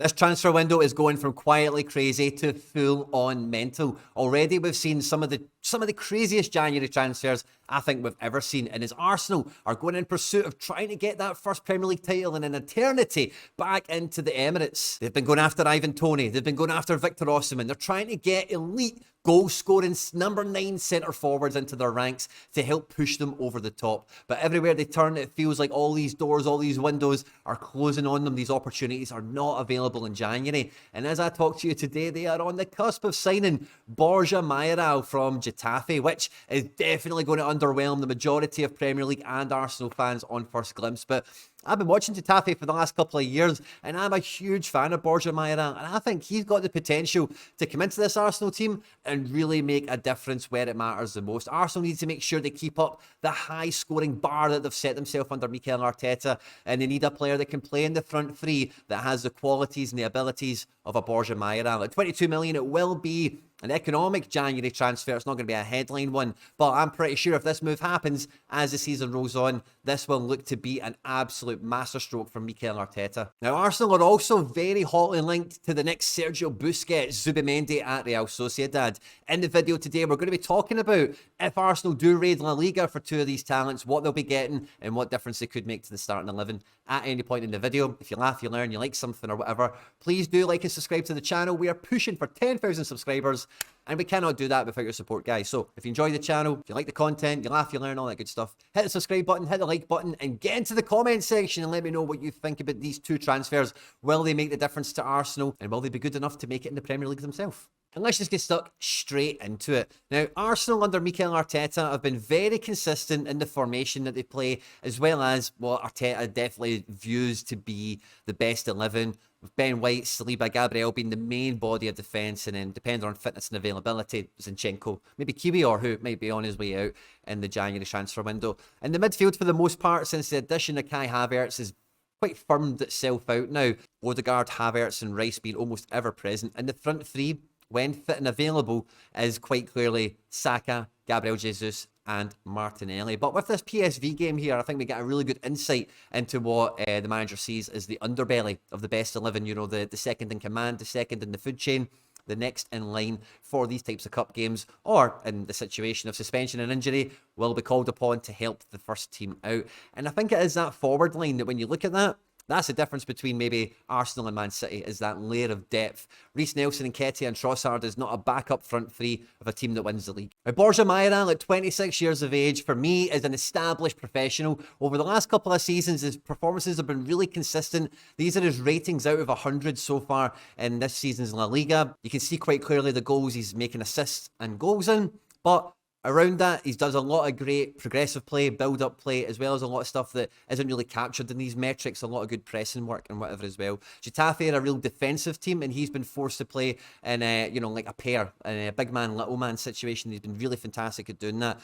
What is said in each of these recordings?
This transfer window is going from quietly crazy to full on mental. Already we've seen some of the craziest January transfers I think we've ever seen. And as Arsenal are going in pursuit of trying to get that first Premier League title in an eternity back into the Emirates. They've been going after Ivan Toney. They've been going after Victor Osimhen. They're trying to get elite goal-scoring number 9 centre forwards into their ranks to help push them over the top. But everywhere they turn, it feels like all these doors, all these windows are closing on them. These opportunities are not available in January. And as I talk to you today, they are on the cusp of signing Borja Mayoral from Getafe, which is definitely going to underwhelm the majority of Premier League and Arsenal fans on first glimpse. But I've been watching Getafe for the last couple of years, and I'm a huge fan of Borja Mayoral, and I think he's got the potential to come into this Arsenal team and really make a difference where it matters the most. Arsenal need to make sure they keep up the high-scoring bar that they've set themselves under Mikel Arteta, and they need a player that can play in the front three that has the qualities and the abilities of a Borja Mayoral. At 22 million, it will be an economic January transfer. It's not going to be a headline one, but I'm pretty sure if this move happens as the season rolls on, this will look to be an absolute masterstroke from Mikel Arteta. Now, Arsenal are also very hotly linked to the next Sergio Busquets, Zubimendi at Real Sociedad. In the video today, we're going to be talking about if Arsenal do raid La Liga for two of these talents, what they'll be getting and what difference they could make to the starting 11 at any point in the video. If you laugh, you learn, you like something or whatever, please do like and subscribe to the channel. We are pushing for 10,000 subscribers, and we cannot do that without your support, guys. So if you enjoy the channel, if you like the content, you laugh, you learn, all that good stuff, hit the subscribe button, hit the like button, and get into the comment section and let me know what you think about these two transfers. Will they make the difference to Arsenal, and will they be good enough to make it in the Premier League themselves? And let's just get stuck straight into it. Now, Arsenal under Mikel Arteta have been very consistent in the formation that they play, as well as what Arteta definitely views to be the best 11, with Ben White, Saliba, Gabriel being the main body of defence, and then depending on fitness and availability, Zinchenko, maybe Kiwi, or who might be on his way out in the January transfer window. In the midfield, for the most part, since the addition of Kai Havertz is quite firmed itself out now, Odegaard, Havertz and Rice being almost ever present, and the front three, when fit and available, is quite clearly Saka, Gabriel Jesus and Martinelli. But with this PSV game here, I think we get a really good insight into what the manager sees as the underbelly of the best 11, you know, the second in command, the second in the food chain, the next in line for these types of cup games, or in the situation of suspension and injury, will be called upon to help the first team out. And I think it is that forward line that when you look at that, that's the difference between maybe Arsenal and Man City, is that layer of depth. Reiss Nelson, Nketiah and Trossard is not a backup front three of a team that wins the league. Now, Borja Mayoral, at 26 years of age, for me, is an established professional. Over the last couple of seasons, his performances have been really consistent. These are his ratings out of 100 so far in this season's La Liga. You can see quite clearly the goals he's making, assists and goals in, but around that, he does a lot of great progressive play, build-up play, as well as a lot of stuff that isn't really captured in these metrics, a lot of good pressing work and whatever as well. Getafe are a real defensive team, and he's been forced to play in a, like a pair, in a big man, little man situation. He's been really fantastic at doing that.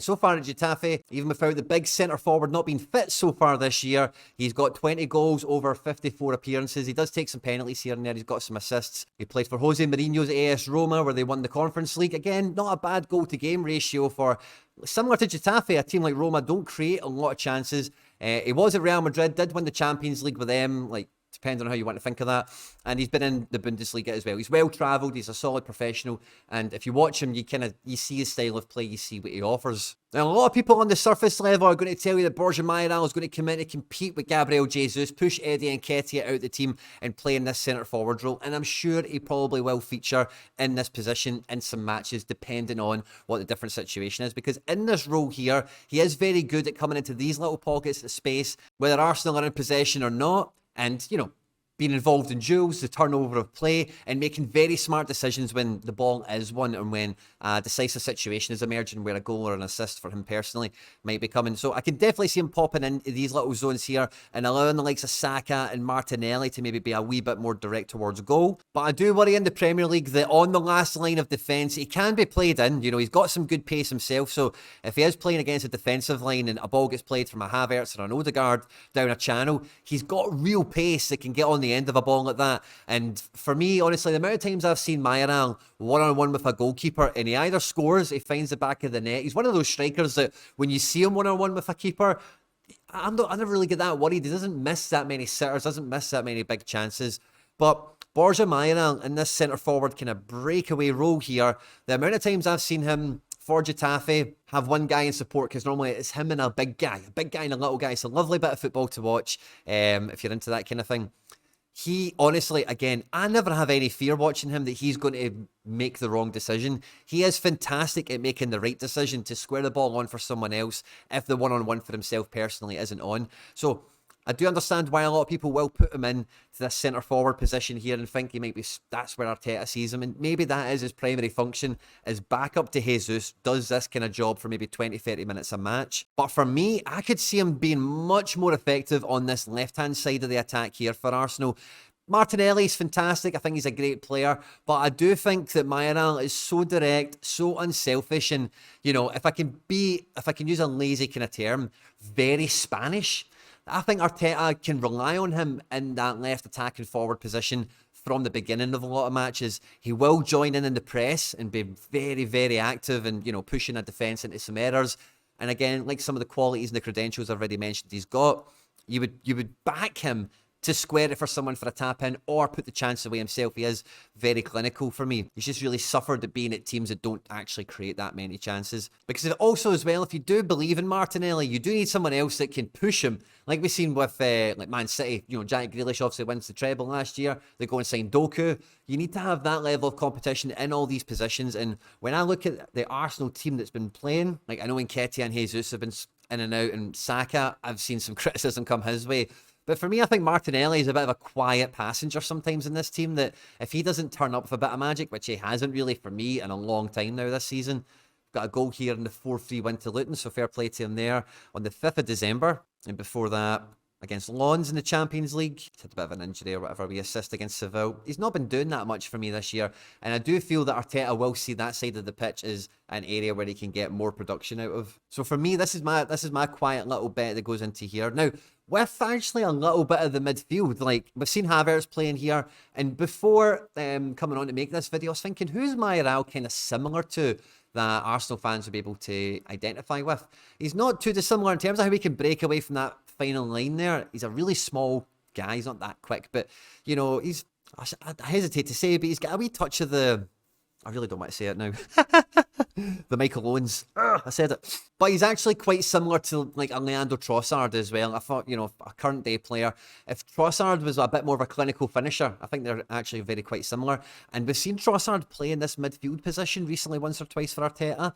So far at Getafe, even without the big centre forward not being fit so far this year, he's got 20 goals over 54 appearances. He does take some penalties here and there. He's got some assists. He played for Jose Mourinho's AS Roma, where they won the Conference League. Again, not a bad goal-to-game ratio for, similar to Getafe, a team like Roma don't create a lot of chances. He was at Real Madrid, did win the Champions League with them, depending on how you want to think of that. And he's been in the Bundesliga as well. He's well-travelled, he's a solid professional, and if you watch him, you see his style of play, you see what he offers. Now, a lot of people on the surface level are going to tell you that Borja Mayoral is going to come in to compete with Gabriel Jesus, push Eddie Nketiah out the team and play in this centre-forward role, and I'm sure he probably will feature in this position in some matches, depending on what the different situation is, because in this role here, he is very good at coming into these little pockets of space, whether Arsenal are in possession or not, and, being involved in duels, the turnover of play, and making very smart decisions when the ball is won and when a decisive situation is emerging where a goal or an assist for him personally might be coming. So I can definitely see him popping into these little zones here and allowing the likes of Saka and Martinelli to maybe be a wee bit more direct towards goal. But I do worry in the Premier League that on the last line of defence, he can be played in. He's got some good pace himself, so if he is playing against a defensive line and a ball gets played from a Havertz or an Odegaard down a channel, he's got real pace that can get on the end of a ball like that. And for me, honestly, the amount of times I've seen Mayoral one-on-one with a goalkeeper and he either scores, he finds the back of the net. He's one of those strikers that when you see him one-on-one with a keeper, I never really get that worried. He doesn't miss that many sitters, doesn't miss that many big chances. But Borja Mayoral in this centre-forward kind of breakaway role here, the amount of times I've seen him for Getafe have one guy in support, because normally it's him and a big guy and a little guy. It's a lovely bit of football to watch if you're into that kind of thing. He, honestly, again, I never have any fear watching him that he's going to make the wrong decision. He is fantastic at making the right decision to square the ball on for someone else if the one-on-one for himself personally isn't on. So I do understand why a lot of people will put him in to this centre-forward position here and think he might be, that's where Arteta sees him. And maybe that is his primary function, is backup to Jesus, does this kind of job for maybe 20, 30 minutes a match. But for me, I could see him being much more effective on this left-hand side of the attack here for Arsenal. Martinelli's fantastic. I think he's a great player. But I do think that Mayoral is so direct, so unselfish. And, you know, if I can use a lazy kind of term, very Spanish. I think Arteta can rely on him in that left attacking forward position from the beginning of a lot of matches. He will join in the press and be very, very active and, you know, pushing a defence into some errors. And again, like some of the qualities and the credentials I've already mentioned he's got, you would back him to square it for someone for a tap-in or put the chance away himself. He is very clinical for me. He's just really suffered at being at teams that don't actually create that many chances. Because also as well, if you do believe in Martinelli, you do need someone else that can push him. Like we've seen with like Man City, you know, Jack Grealish obviously wins the treble last year. They go and sign Doku. You need to have that level of competition in all these positions. And when I look at the Arsenal team that's been playing, like I know Nketiah and Jesus have been in and out, and Saka, I've seen some criticism come his way. But for me, I think Martinelli is a bit of a quiet passenger sometimes in this team, that if he doesn't turn up with a bit of magic, which he hasn't really for me in a long time now this season, got a goal here in the 4-3 win to Luton, so fair play to him there on the 5th of December. And before that, against Lens in the Champions League, he's had a bit of an injury or whatever, we assist against Seville. He's not been doing that much for me this year, and I do feel that Arteta will see that side of the pitch as an area where he can get more production out of. So for me, this is my quiet little bet that goes into here. Now, with actually a little bit of the midfield, like we've seen Havertz playing here, and before coming on to make this video, I was thinking, who's Mayoral kind of similar to that Arsenal fans would be able to identify with? He's not too dissimilar in terms of how he can break away from that final line there. He's a really small guy, he's not that quick, but you know, I hesitate to say, but he's got a wee touch of the, I really don't want to say it now. The Michael Owens. I said it. But he's actually quite similar to like a Leandro Trossard as well. I thought, you know, a current day player, if Trossard was a bit more of a clinical finisher, I think they're actually very quite similar. And we've seen Trossard play in this midfield position recently once or twice for Arteta.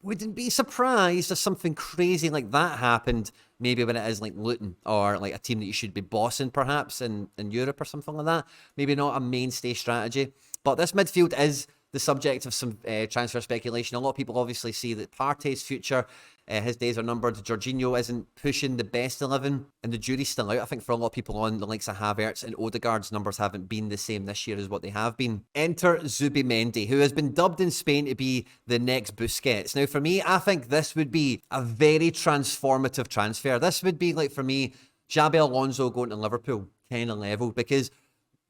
Wouldn't be surprised if something crazy like that happened, maybe when it is like Luton or like a team that you should be bossing perhaps in Europe or something like that. Maybe not a mainstay strategy. But this midfield is the subject of some transfer speculation. A lot of people obviously see that Partey's future, his days are numbered. Jorginho isn't pushing the best 11, and the jury's still out. I think for a lot of people on the likes of Havertz and Odegaard's numbers haven't been the same this year as what they have been. Enter Zubimendi, who has been dubbed in Spain to be the next Busquets. Now, for me, I think this would be a very transformative transfer. This would be like, for me, Xabi Alonso going to Liverpool kind of level, because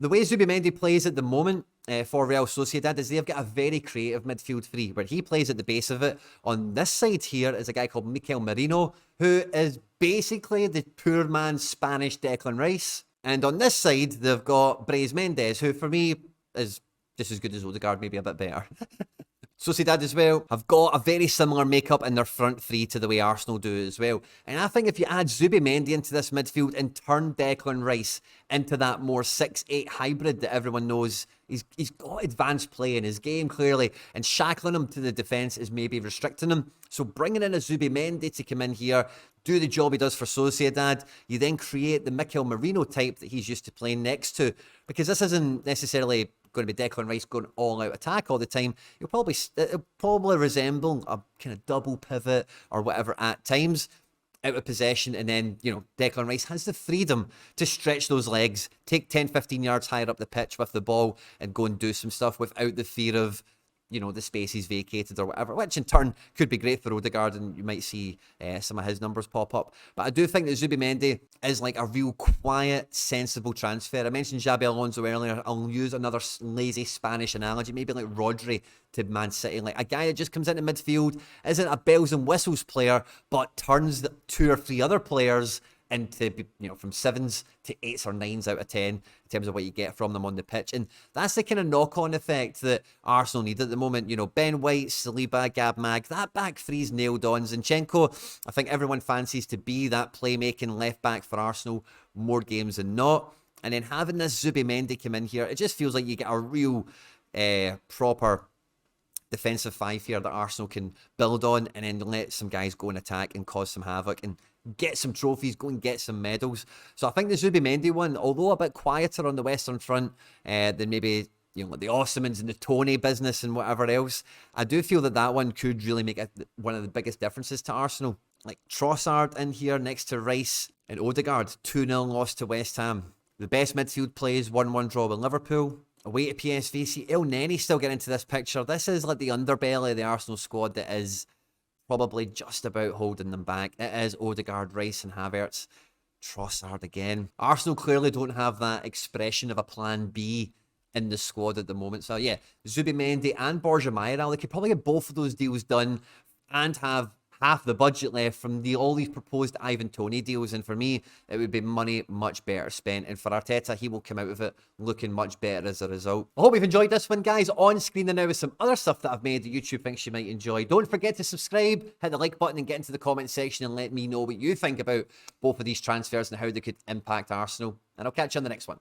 the way Zubimendi plays at the moment for Real Sociedad is they've got a very creative midfield three, where he plays at the base of it. On this side here is a guy called Mikel Arteta, who is basically the poor man's Spanish Declan Rice. And on this side, they've got Brais Mendes, who for me is just as good as Odegaard, maybe a bit better. Sociedad as well have got a very similar makeup in their front three to the way Arsenal do as well. And I think if you add Zubimendi into this midfield and turn Declan Rice into that more 6-8 hybrid that everyone knows, he's got advanced play in his game clearly, and shackling him to the defence is maybe restricting him. So bringing in a Zubimendi to come in here, do the job he does for Sociedad, you then create the Mikel Merino type that he's used to playing next to, because this isn't necessarily going to be Declan Rice going all out attack all the time. It'll probably resemble a kind of double pivot or whatever at times, out of possession, and then, you know, Declan Rice has the freedom to stretch those legs, take 10-15 yards higher up the pitch with the ball and go and do some stuff without the fear of, you know, the space he's vacated or whatever, which in turn could be great for Odegaard, and you might see some of his numbers pop up. But I do think that Zubimendi is like a real quiet, sensible transfer. I mentioned Xabi Alonso earlier. I'll use another lazy Spanish analogy, maybe like Rodri to Man City, like a guy that just comes into midfield, isn't a bells and whistles player, but turns 2 or 3 other players into, you know, from 7s to 8s or 9s out of 10 in terms of what you get from them on the pitch. And that's the kind of knock-on effect that Arsenal need at the moment. You know, Ben White, Saliba, Gab Mag, that back three's nailed on. Zinchenko, I think everyone fancies to be that playmaking left back for Arsenal more games than not. And then having this Zubimendi come in here, it just feels like you get a real proper defensive five here that Arsenal can build on, and then let some guys go and attack and cause some havoc and get some trophies, go and get some medals. So I think the Zubimendi one, although a bit quieter on the Western Front than maybe, you know, like the Osmans and the Tony business and whatever else, I do feel that that one could really make one of the biggest differences to Arsenal. Like Trossard in here next to Rice and Odegaard, 2-0 loss to West Ham. The best midfield plays, 1-1 draw with Liverpool. Away to PSV. See, El Neni still getting into this picture. This is like the underbelly of the Arsenal squad that is probably just about holding them back. It is Odegaard, Rice and Havertz. Trossard again. Arsenal clearly don't have that expression of a plan B in the squad at the moment. So yeah, Zubimendi and Borja Mayoral, they could probably get both of those deals done and have half the budget left from all these proposed Ivan Toney deals. And for me, it would be money much better spent. And for Arteta, he will come out of it looking much better as a result. I hope you've enjoyed this one, guys. On screen now with some other stuff that I've made that YouTube thinks you might enjoy. Don't forget to subscribe, hit the like button and get into the comment section and let me know what you think about both of these transfers and how they could impact Arsenal. And I'll catch you on the next one.